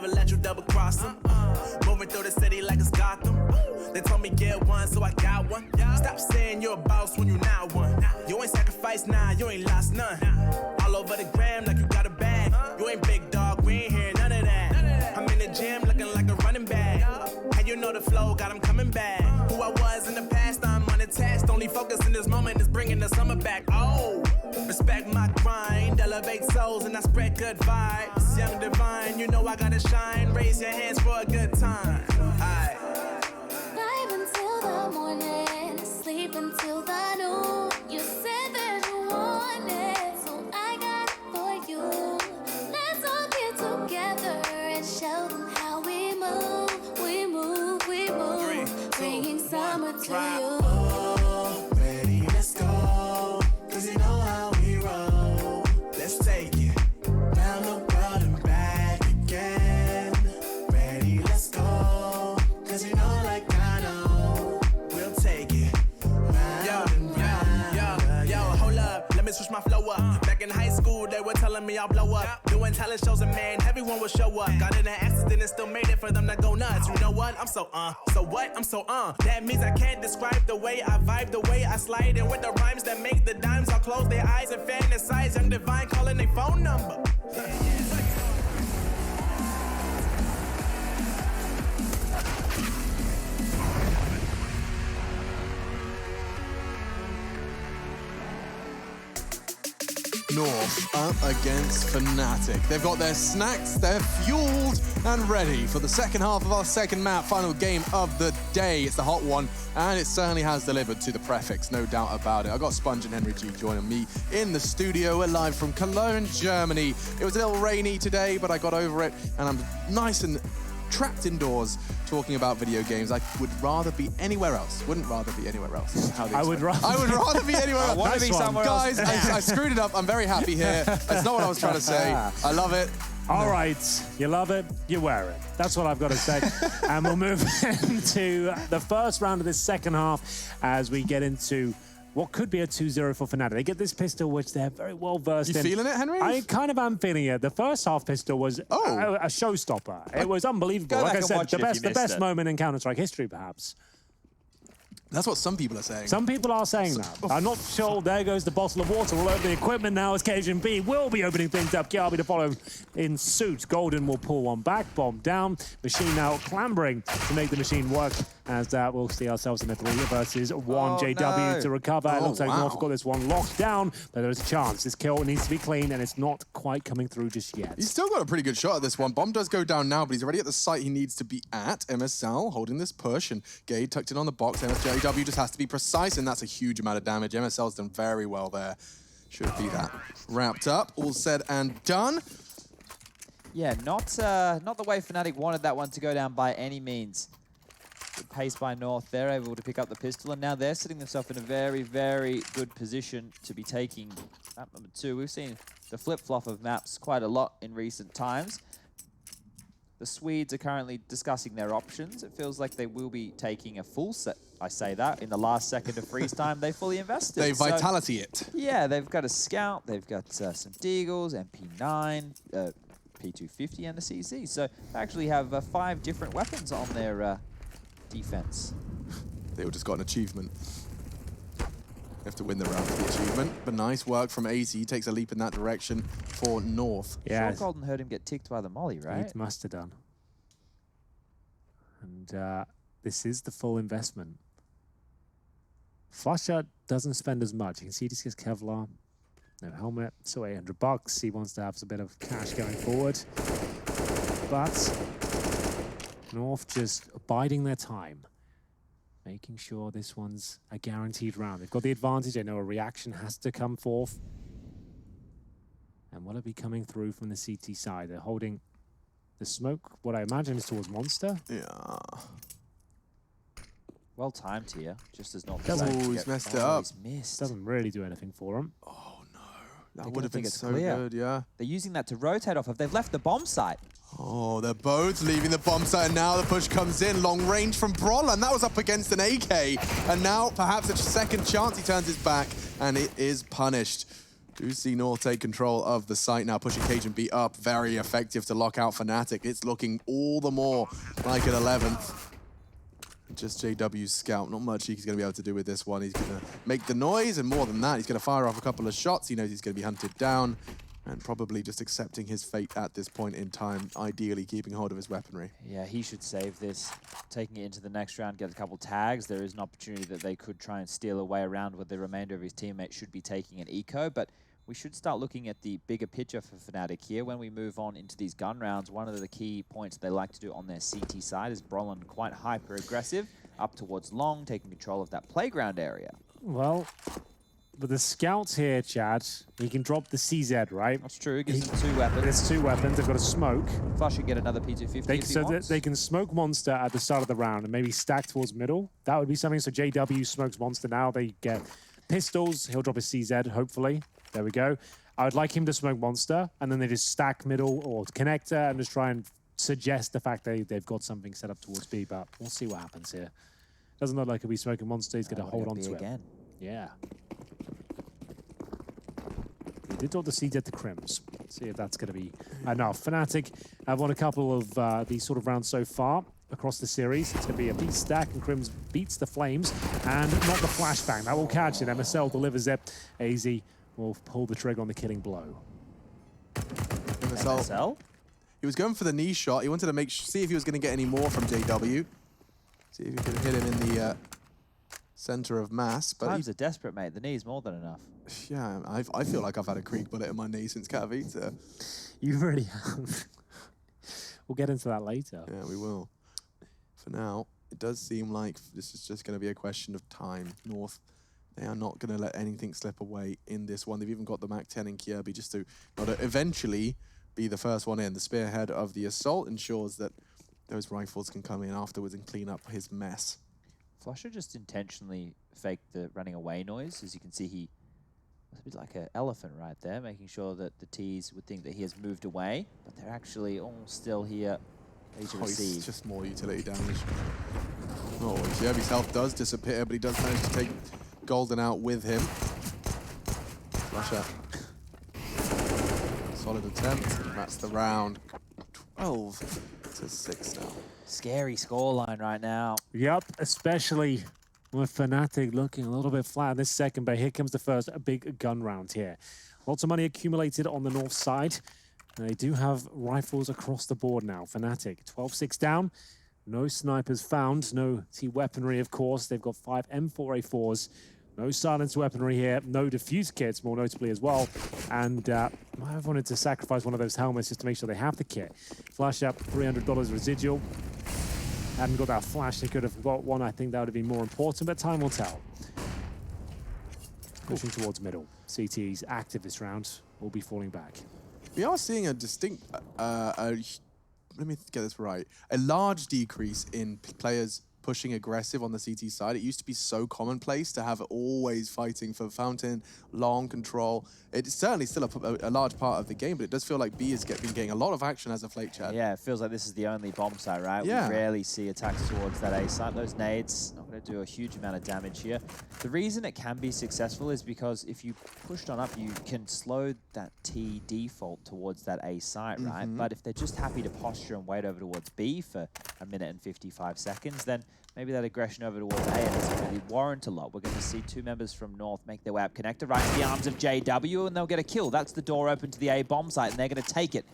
never let you double cross them. Moving through the city like it's Gotham. They told me get one, so I got one. Stop saying you're a boss when you not one. You ain't sacrificed, nah, you ain't lost none. All over the gram like you got a bag. You ain't big dog, we ain't hearing none of that. I'm in the gym looking like a running back. And you know the flow, got him coming back. Who I was in the past, I'm unattached. Only focus in this moment is bringing the summer back. Oh, respect my grind, elevate souls and I spread good vibes. Young divine, you know I gotta shine. Raise your hands for a good time. Aight. Live until the morning, sleep until the noon. You said that you want it, so I got it for you. Let's all get together and show them how we move. We move, we move. 3, 2, Bringing summer 1, to drop. you. Oh, ready, let's go. 'Cause you know how we roll. Let's take it round the world and back again. Ready, let's go. 'Cause you know like I know. We'll take it round and round. Yo, hold up. Let me switch my flow up. Back in high school, they were telling me I'll blow up. Doing talent shows and man, everyone will show up. Got in an accident and still made it for them to go nuts. You know what? I'm so So what? I'm so That means I can't describe the way I vibe, the way I slide in with the rhymes that make the dimes all close their eyes and fantasize. Young divine calling their phone number. North up against Fnatic. They've got their snacks, they're fueled and ready for the second half of our second map, final game of the day. It's the hot one, and it certainly has delivered to the prefix, no doubt about it. I've got Sponge and Henry G joining me in the studio. We're live from Cologne, Germany. It was a little rainy today, but I got over it, and I'm nice and trapped indoors talking about video games. I would rather be anywhere else. Wouldn't rather be anywhere else. I would rather be anywhere else. want to be somewhere else. Guys, I screwed it up. I'm very happy here. That's not what I was trying to say. I love it. All right, you love it, you wear it. That's what I've got to say. And we'll move into the first round of this second half as we get into what could be a 2-0 for Fnatic. They get this pistol, which they're very well versed in. You feeling it, Henry? I kind of am feeling it. The first half pistol was a showstopper. It was unbelievable. Go Like back I and said, watch it if you the missed best it. moment in Counter-Strike history, perhaps. That's what some people are saying. Some people are saying that. I'm not sure. There goes the bottle of water all over the equipment now as KGB will be opening things up. Kiabi to follow in suit. Golden will pull one back. Bomb down. Machine now clambering to make the machine work as we'll see ourselves in a 3 versus 1. JW to recover. It looks like North got this one locked down, but there is a chance. This kill needs to be clean, and it's not quite coming through just yet. He's still got a pretty good shot at this one. Bomb does go down now, but he's already at the site he needs to be at. MSL holding this push, and Gade tucked in on the box. JW just has to be precise, and that's a huge amount of damage. MSL's done very well there. Should be that wrapped up. All said and done. Yeah, not the way Fnatic wanted that one to go down by any means. Good pace by North. They're able to pick up the pistol, and now they're sitting themselves in a very, very good position to be taking map number 2. We've seen the flip-flop of maps quite a lot in recent times. The Swedes are currently discussing their options. It feels like they will be taking a full set. I say that in the last second of freeze time, they fully invested. They vitality it. Yeah, they've got a Scout, they've got some Deagles, MP9, P250, and a CZ. So they actually have 5 different weapons on their defense. They all just got an achievement. You have to win the round for the achievement. But nice work from AZ. He takes a leap in that direction for North. Yeah, Sure, Golden heard him get ticked by the molly, right? It must have done. And this is the full investment. Flusher doesn't spend as much. You can see he just gets Kevlar, no helmet, so $800. He wants to have a bit of cash going forward. But North just biding their time, making sure this one's a guaranteed round. They've got the advantage. They know a reaction has to come forth. And will it be coming through from the CT side? They're holding the smoke, what I imagine is towards Monster. Yeah. Well timed here, just as North. Oh, he's messed it up. He's missed. Doesn't really do anything for him. Oh, no. They're That would gonna have been think it's so clear. good, yeah. They're using that to rotate off of. They've left the bomb site. Oh, they're both leaving the bomb site, and now the push comes in. Long range from Brawl, and that was up against an AK. And now, perhaps a second chance, he turns his back, and it is punished. Do see North take control of the site now, pushing Cajun B up. Very effective to lock out Fnatic. It's looking all the more like an 11th. Just JW's scout. Not much he's going to be able to do with this one. He's going to make the noise, and more than that, he's going to fire off a couple of shots. He knows he's going to be hunted down, and probably just accepting his fate at this point in time, ideally keeping hold of his weaponry. Yeah, he should save this. Taking it into the next round, get a couple tags. There is an opportunity that they could try and steal away around where the remainder of his teammates should be taking an eco, but we should start looking at the bigger picture for Fnatic here. When we move on into these gun rounds, one of the key points they like to do on their CT side is Brolin quite hyper-aggressive, up towards long, taking control of that playground area. Well, with the scouts here, Chad, he can drop the CZ, right? That's true, it gives them 2 weapons. There's 2 weapons, they've got a smoke. Flush should get another P250 So that they can smoke Monster at the start of the round and maybe stack towards middle. That would be something. So JW smokes Monster now. They get pistols. He'll drop his CZ, hopefully. There we go. I would like him to smoke Monster, and then they just stack middle or connector and just try and suggest the fact they've got something set up towards B, but we'll see what happens here. Doesn't look like he'll be smoking Monster. He's going to hold on to it. Again. Yeah. He did drop the CZ to Crims. See if that's going to be enough. Fnatic have won a couple of these sort of rounds so far across the series. It's going to be a beat stack, and Crims beats the Flames, and not the flashbang. That will catch it. MSL delivers it. AZ will pull the trigger on the killing blow. MSL? He was going for the knee shot. He wanted to see if he was going to get any more from JW. See if he could hit him in the center of mass. But Times are desperate, mate. The knee's more than enough. Yeah, I feel like I've had a creek bullet in my knee since Katowice. You really have. We'll get into that later. Yeah, we will. For now, it does seem like this is just going to be a question of time. North, they are not going to let anything slip away in this one. They've even got the Mac-10 in Kirby just to eventually be the first one in. The spearhead of the assault ensures that those rifles can come in afterwards and clean up his mess. Flusher just intentionally faked the running away noise. As you can see, he was a bit like an elephant right there, making sure that the Ts would think that he has moved away, but they're actually all still here, ready to receive. It's just more utility damage. Oh, Kirby's health does disappear, but he does manage to take Golden out with him. Flusher. Solid attempt, and that's the round. 12 to 6 now. Scary scoreline right now. Yep, especially with Fnatic looking a little bit flat in this second, but here comes the first big gun round here. Lots of money accumulated on the north side. And they do have rifles across the board now. Fnatic, 12-6 down. No snipers found, no T-weaponry, of course. They've got 5 M4A4s. No silence weaponry here, no defuse kits, more notably as well. And I've wanted to sacrifice one of those helmets just to make sure they have the kit. Flash up, $300 residual. Hadn't got that flash, they could have got one. I think that would have been more important, but time will tell. Pushing towards middle. CT's active this round, will be falling back. We are seeing a distinct, let me get this right, a large decrease in players pushing aggressive on the CT side. It used to be so commonplace to have always fighting for Fountain, long control. It's certainly still a large part of the game, but it does feel like B has been getting a lot of action as of late, Chad. Yeah, it feels like this is the only bomb site, right? Yeah. We rarely see attacks towards that A site. Those nades not going to do a huge amount of damage here. The reason it can be successful is because if you pushed on up, you can slow that T default towards that A site, right? But if they're just happy to posture and wait over towards B for 1 minute and 55 seconds, then maybe that aggression over towards A doesn't really warrant a lot. We're going to see 2 members from North make their way up connector right into the arms of JW, and they'll get a kill. That's the door open to the A bomb site, and they're going to take it.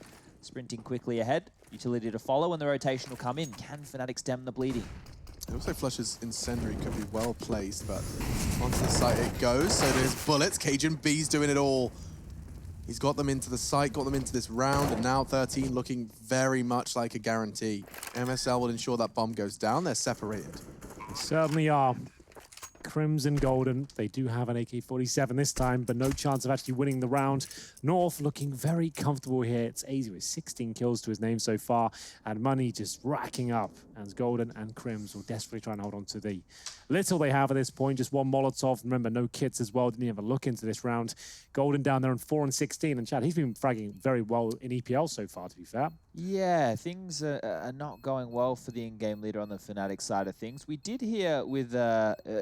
Sprinting quickly ahead, utility to follow, and the rotation will come in. Can Fnatic stem the bleeding? It looks like Flusher's incendiary could be well placed, but onto the site it goes. So there's bullets. Cajun B's doing it all. He's got them into the site, got them into this round, and now 13 looking very much like a guarantee. MSL will ensure that bomb goes down. They're separated. They certainly are. Crimson Golden, they do have an AK-47 this time, but no chance of actually winning the round. North looking very comfortable here. It's AZ with 16 kills to his name so far, and money just racking up as Golden and Crims will desperately try and hold on to the little they have at this point. Just one Molotov. Remember, no kits as well. Didn't even have a look into this round. Golden down there on 4 and 16, and Chad, he's been fragging very well in EPL so far, to be fair. Yeah, things are not going well for the in-game leader on the Fnatic side of things. We did hear with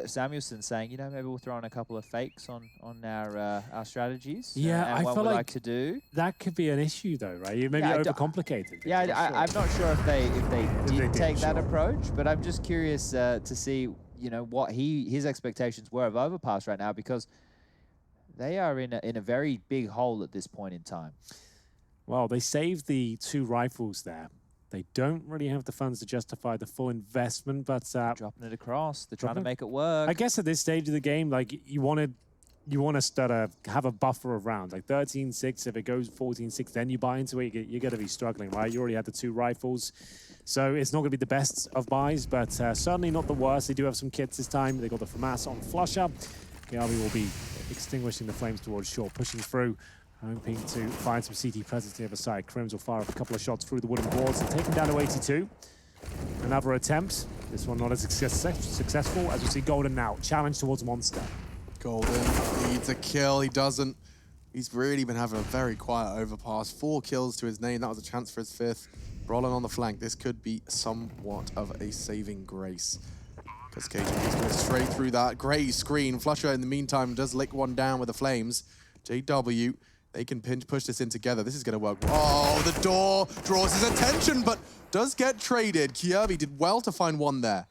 Samuel loose and saying, you know, maybe we'll throw in a couple of fakes on our strategies. Yeah, and I what feel we like like to do. that could be an issue, though, right? You maybe Yeah, overcomplicated things. Yeah, I'm not sure if they did take that sure. approach, but I'm just curious to see, you know, what his expectations were of Overpass right now, because they are in a very big hole at this point in time. Well, they saved the 2 rifles there. They don't really have the funds to justify the full investment, but Dropping it across, they're trying to make it work. I guess at this stage of the game, like you want to start have a buffer of rounds, like 13-6. If it goes 14-6, then you buy into it. You're going to be struggling, right? You already had the 2 rifles, so it's not going to be the best of buys, but certainly not the worst. They do have some kits this time. They got the FAMAS on Flusher. KRB will be extinguishing the flames towards shore, pushing through, hoping to find some CT presence the other side. Crims will fire up a couple of shots through the wooden boards and take him down to 82. Another attempt. This one not as successful as we see Golden now. Challenge towards Monster. Golden needs a kill. He doesn't. He's really been having a very quiet Overpass. 4 kills to his name. That was a chance for his 5th. Rolling on the flank. This could be somewhat of a saving grace, because KGB's going straight through that. Great screen. Flusher, in the meantime, does lick one down with the flames. JW, they can push this in together. This is going to work. Oh, the door draws his attention, but does get traded. KRB did well to find one there.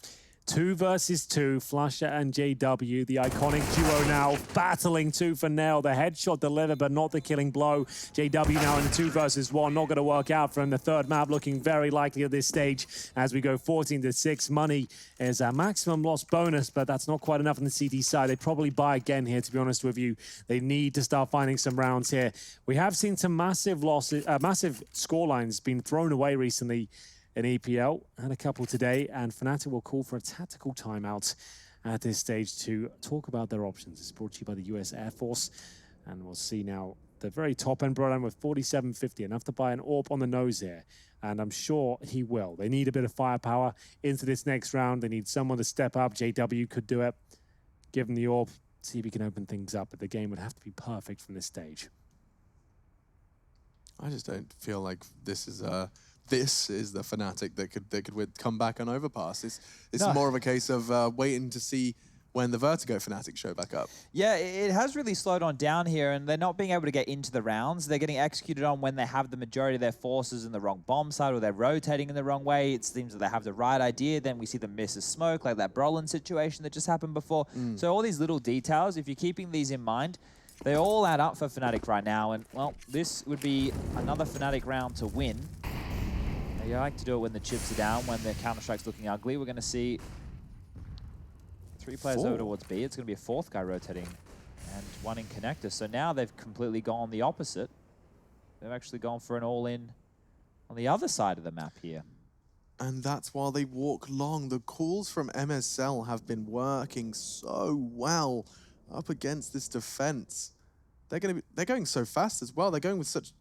2 versus 2, Flusher and JW, the iconic duo now battling tooth and nail. The headshot delivered, but not the killing blow. JW now in 2 versus 1, not going to work out for him. The 3rd map looking very likely at this stage as we go 14-6. Money is a maximum loss bonus, but that's not quite enough on the CT side. They probably buy again here, to be honest with you. They need to start finding some rounds here. We have seen some massive losses, massive scorelines being thrown away recently in EPL, and a couple today, and Fnatic will call for a tactical timeout at this stage to talk about their options. It's brought to you by the US Air Force, and we'll see now the very top end Brodan with 47.50, enough to buy an AWP on the nose here, and I'm sure he will. They need a bit of firepower into this next round. They need someone to step up. JW could do it. Give him the AWP, see if he can open things up, but the game would have to be perfect from this stage. I just don't feel like this is the Fnatic that could come back on Overpass. It's more of a case of waiting to see when the Vertigo Fnatic show back up. Yeah, it has really slowed on down here, and they're not being able to get into the rounds. They're getting executed on when they have the majority of their forces in the wrong bomb side, or they're rotating in the wrong way. It seems that they have the right idea, then we see them miss a smoke, like that Brolin situation that just happened before. So all these little details, if you're keeping these in mind, they all add up for Fnatic right now, and well, this would be another Fnatic round to win. You like to do it when the chips are down, when the Counter-Strike's looking ugly. We're going to see 3 players over towards B. It's going to be a 4th guy rotating and 1 in connector. So now they've completely gone the opposite. They've actually gone for an all-in on the other side of the map here. And that's while they walk long. The calls from MSL have been working so well up against this defense. They're going so fast as well. They're going with such,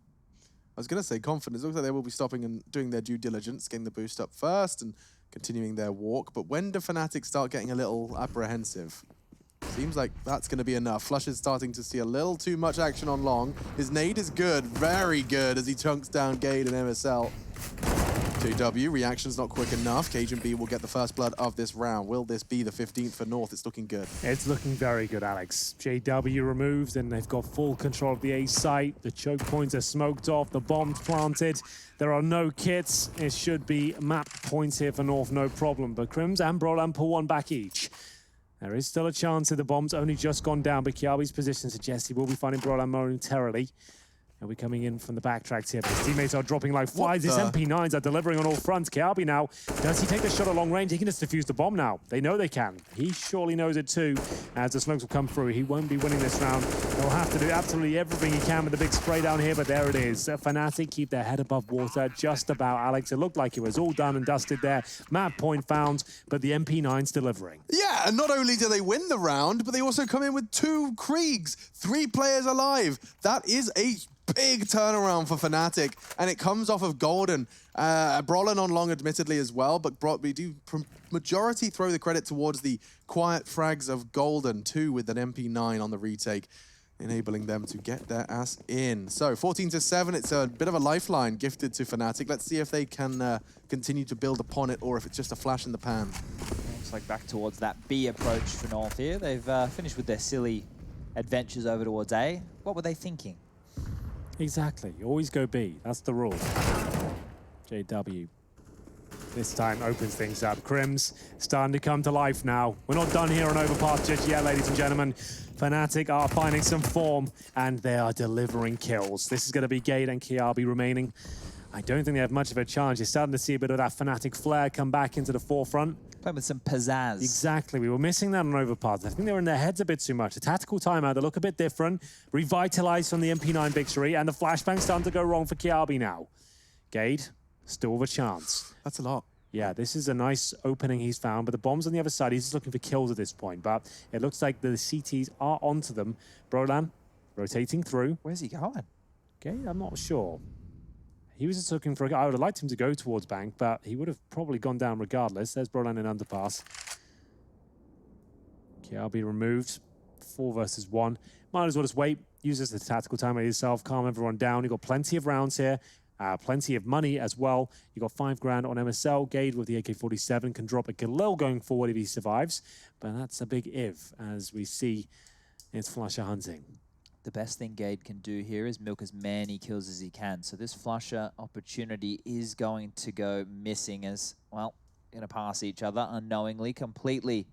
I was going to say confidence. It looks like they will be stopping and doing their due diligence, getting the boost up first and continuing their walk. But when do Fnatic start getting a little apprehensive? Seems like that's going to be enough. Flush is starting to see a little too much action on long. His nade is good, very good, as he chunks down Gade and MSL. JW, reaction's not quick enough. KGB will get the first blood of this round. Will this be the 15th for North? It's looking good. It's looking very good, Alex. JW removed, and they've got full control of the A site. The choke points are smoked off, the bomb's planted. There are no kits. It should be map points here for North, no problem. But Crims and Brolan pull 1 back each. There is still a chance that the bomb's only just gone down, but KRB's position suggests he will be finding Brolan momentarily. He'll be coming in from the backtracks here, but his teammates are dropping like flies. His MP9s are delivering on all fronts. KRB now, does he take the shot at long range? He can just defuse the bomb now. They know they can. He surely knows it too, as the smokes will come through. He won't be winning this round. He'll have to do absolutely everything he can with the big spray down here, but there it is. Fnatic keep their head above water just about, Alex. It looked like it was all done and dusted there. Map point found, but the MP9's delivering. Yeah, and not only do they win the round, but they also come in with 2 Kriegs, 3 players alive. That is a big turnaround for Fnatic, and it comes off of Golden. Brolin on long, admittedly, as well, but we do majority throw the credit towards the quiet frags of Golden, too, with an MP9 on the retake, enabling them to get their ass in. So 14-7, it's a bit of a lifeline gifted to Fnatic. Let's see if they can continue to build upon it, or if it's just a flash in the pan. Looks like back towards that B approach for North here. They've finished with their silly adventures over towards A. What were they thinking? Exactly. You always go B. That's the rule. JW this time opens things up. Crims starting to come to life now. We're not done here on Overpass just yet, ladies and gentlemen. Fnatic are finding some form, and they are delivering kills. This is going to be Gade and Kiabi remaining. I don't think they have much of a challenge. You're starting to see a bit of that Fnatic flair come back into the forefront. Playing with some pizzazz. Exactly. We were missing that on Overpass. I think they were in their heads a bit too much. The tactical timeout, they look a bit different. Revitalized from the MP9 victory, and the flashbang's starting to go wrong for Kiabi now. Gade, still with a chance. That's a lot. Yeah, this is a nice opening he's found, but the bomb's on the other side. He's just looking for kills at this point, but it looks like the CTs are onto them. Brolan rotating through. Where's he going? Okay, I'm not sure. He was just looking for I would have liked him to go towards Bank, but he would have probably gone down regardless. There's Brolan in underpass. Kiabi removed. 4 versus 1. Might as well just wait. Use this as a tactical timeout yourself. Calm everyone down. You've got plenty of rounds here. Plenty of money as well. You got 5 grand on MSL. Gade with the AK-47 can drop a Galil going forward if he survives. But that's a big if, as we see it's Flusher hunting. The best thing Gade can do here is milk as many kills as he can. So this Flusher opportunity is going to go missing as, well, going to pass each other unknowingly, completely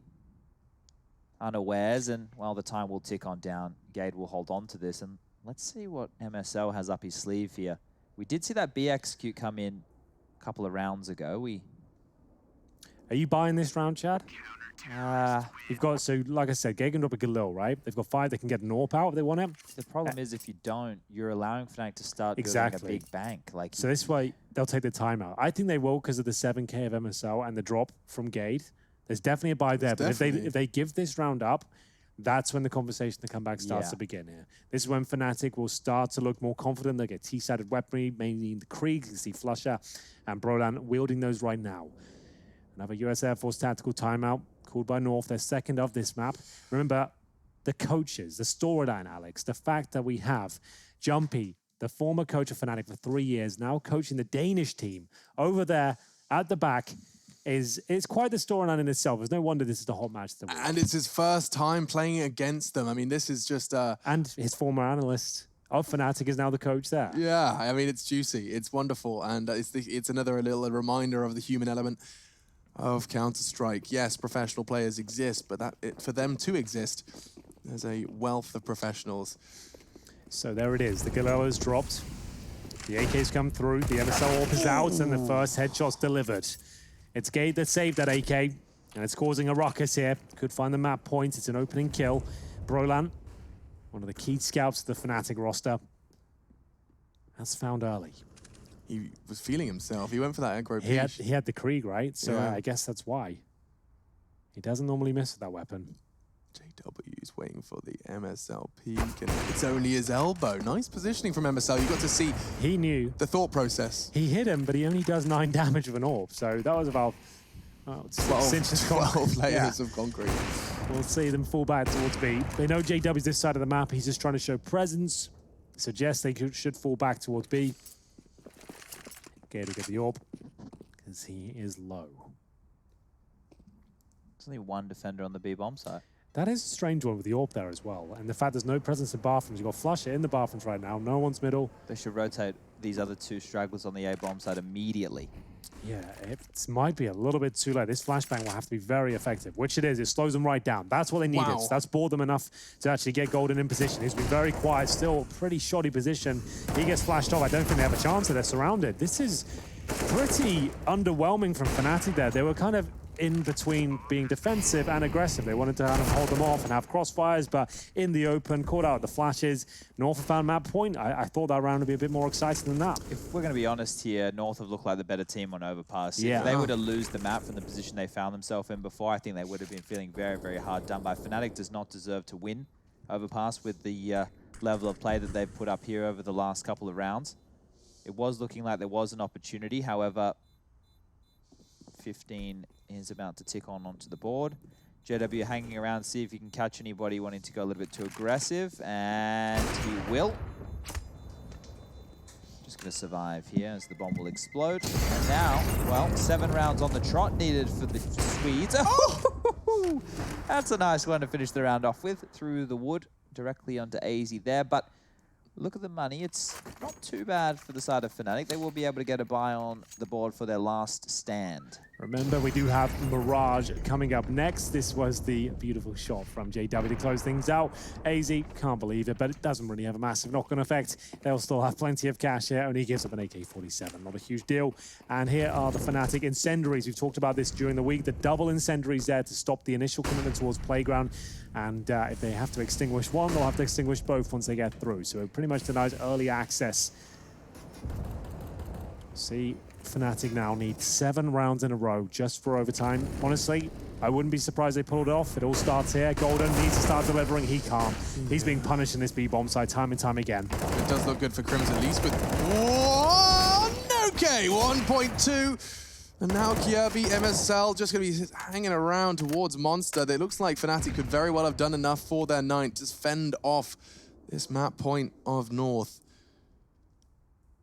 unawares. And, well, the time will tick on down. Gade will hold on to this. And let's see what MSL has up his sleeve here. We did see that B execute come in a couple of rounds ago. Are you buying this round, Chad? You've got, so like I said, Gade can drop a Galil, right? They've got 5, they can get an AWP out if they want it. The problem is if you don't, you're allowing Fnatic to start building a big bank. Like, so this way, they'll take the timeout. I think they will because of the 7K of MSL and the drop from Gade. There's definitely a buy there, but if they give this round up, that's when the conversation to come back starts to begin here. This is when Fnatic will start to look more confident. They'll get T-sided weaponry, mainly in the Krieg. You can see Flusher and Brolan wielding those right now. Another US Air Force tactical timeout called by North, their second of this map. Remember, the coaches, the storyline, Alex, the fact that we have Jumpy, the former coach of Fnatic for 3 years, now coaching the Danish team over there at the back. It's quite the storyline in itself. There's no wonder this is the hot match of the week. And it's his first time playing against them. I mean, this is just... And his former analyst of Fnatic is now the coach there. Yeah, I mean, it's juicy. It's wonderful. And it's another little reminder of the human element of Counter-Strike. Yes, professional players exist, but for them to exist, there's a wealth of professionals. So there it is. The Galil's dropped. The AK's come through. The MSL AWP is out, and the first headshot's delivered. It's Gade that saved that AK, and it's causing a ruckus here. Could find the map point. It's an opening kill. Brolan, one of the key scouts of the Fnatic roster, has found early. He was feeling himself. He went for that aggro piece. He had the Krieg, right? So Yeah. I guess that's why. He doesn't normally miss with that weapon. JW's waiting for the MSL peek, and it's only his elbow. Nice positioning from MSL. You got to see He knew. the thought process. He hit him, but he only does 9 damage with an AWP. So that was about 6 inches 12 layers Yeah. of concrete. We'll see them fall back towards B. They know JW's this side of the map. He's just trying to show presence. Suggests they should fall back towards B. Gade will get the AWP, because he is low. there's only one defender on the B bomb site. That is a strange one with the AWP there as well. And the fact there's no presence in bathrooms. You've got Flusher in the bathrooms right now. No one's middle. They should rotate these other 2 stragglers on the A bomb side immediately. Yeah, it might be a little bit too late. This flashbang will have to be very effective, which it is. It slows them right down. That's what they needed. Wow. That's bored them enough to actually get Golden in position. He's been very quiet, still pretty shoddy position. He gets flashed off. I don't think they have a chance. They're surrounded. This is pretty underwhelming from Fnatic there. They were kind of in between being defensive and aggressive. They wanted to kind of hold them off and have crossfires, but in the open, caught out the flashes. North found map point. I thought that round would be a bit more exciting than that. If we're going to be honest here, North have looked like the better team on Overpass. Yeah. If they were to lose the map from the position they found themselves in before, I think they would have been feeling very, very hard done by. Fnatic does not deserve to win Overpass with the level of play that they've put up here over the last couple of rounds. It was looking like there was an opportunity. However, 15 is about to tick onto the board. JW hanging around, see if he can catch anybody wanting to go a little bit too aggressive, and he will. Just going to survive here as the bomb will explode. And now, well, 7 rounds on the trot needed for the Swedes. Oh! Woo! That's a nice one to finish the round off with. Through the wood, directly onto AZ there. But look at the money. It's not too bad for the side of Fnatic. They will be able to get a buy on the board for their last stand. Remember, we do have Mirage coming up next. This was the beautiful shot from JW to close things out. AZ, can't believe it, but it doesn't really have a massive knock-on effect. They'll still have plenty of cash here. Only gives up an AK-47, not a huge deal. And here are the Fnatic incendiaries. We've talked about this during the week. The double incendiaries there to stop the initial commitment towards Playground. And if they have to extinguish one, they'll have to extinguish both once they get through. So it pretty much denies early access. See, Fnatic now need 7 rounds in a row just for overtime. Honestly, I wouldn't be surprised they pulled it off. It all starts here. Golden needs to start delivering. He can't. He's being punished in this B-bomb side time and time again. It does look good for Crimson, at least with one. Okay, 1.2. And now Kirby, MSL just going to be hanging around towards Monster. It looks like Fnatic could very well have done enough for their 9th to fend off this map point of North.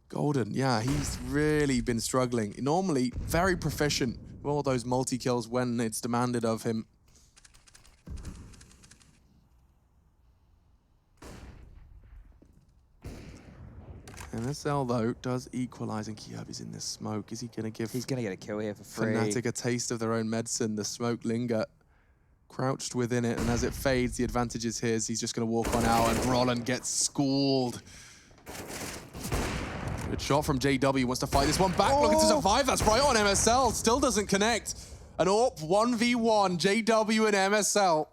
Golden, yeah, he's really been struggling. Normally, very proficient with all those multi-kills when it's demanded of him. MSL, though, does equalize, and Kirby's in this smoke. Is he going to give... He's going to get a kill here for free. Fnatic a taste of their own medicine. The smoke linger crouched within it, and as it fades, the advantage is his. He's just going to walk on out, and Roland gets schooled. Good shot from JW, wants to fight this one back, looking to survive. That's right on MSL, still doesn't connect. An AWP 1v1, JW and MSL.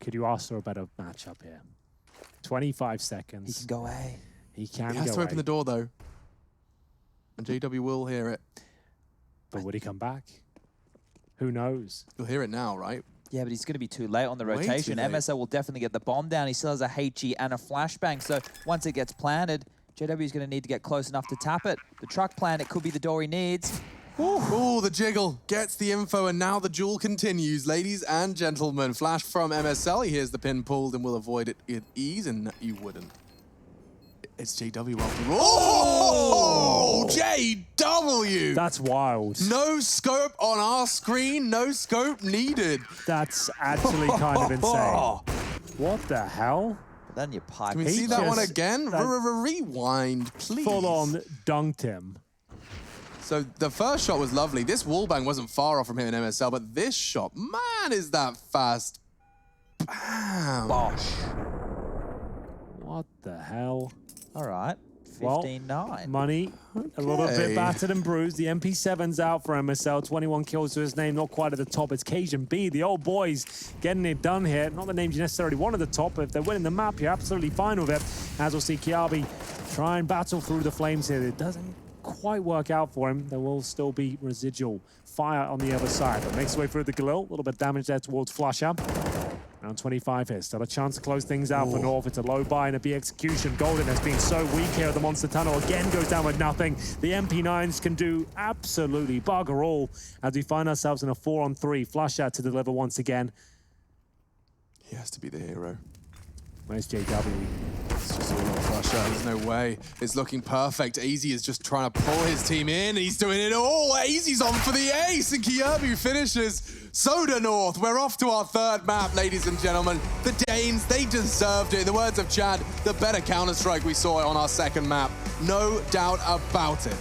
Could you ask for a better matchup here? 25 seconds. He can go away. He can He has to open the door, though. And JW will hear it. But would he come back? Who knows? You'll hear it now, right? Yeah, but he's going to be too late on the Way too rotation. late. MSL will definitely get the bomb down. He still has a HE and a flashbang. So once it gets planted, JW is going to need to get close enough to tap it. The truck plant, it could be the door he needs. Ooh, the jiggle gets the info, and now the duel continues. Ladies and gentlemen, flash from MSL. He hears the pin pulled and will avoid it with ease, and you wouldn't. It's JW after all. Oh, JW! That's wild. No scope on our screen, no scope needed. That's actually kind of insane. What the hell? But then you pipe. Can we He see that one just- again? Rewind, please. Full on dunked him. So the first shot was lovely. This wallbang wasn't far off from him in MSL, but this shot, man, is that fast. Bam. Bosh. What the hell? All right. Well, 15-9. Money, a little Okay. bit battered and bruised. The MP7's out for MSL. 21 kills to his name, not quite at the top. It's Cajun B, the old boys getting it done here. Not the names you necessarily want at the top, but if they're winning the map, you're absolutely fine with it. As we'll see Kiabi try and battle through the flames here. It doesn't quite work out for him. There will still be residual fire on the other side, but makes his way through the Galil. A little bit of damage there towards Flusher. Round 25 here. Still a chance to close things out for North. It's a low buy and a B execution. Golden has been so weak here at the Monster Tunnel. Again goes down with nothing. The MP9s can do absolutely bugger all as we find ourselves in a 4-on-3. Flusher to deliver once again. He has to be the hero. Where's JW? It's just all on Flusher. There's no way. It's looking perfect. AZ is just trying to pull his team in. He's doing it all. AZ's on for the ace, and Kirby finishes. Soda North. We're off to our 3rd map, ladies and gentlemen. The Danes, they deserved it. In the words of Chad, the better Counter-Strike we saw on our 2nd map. No doubt about it.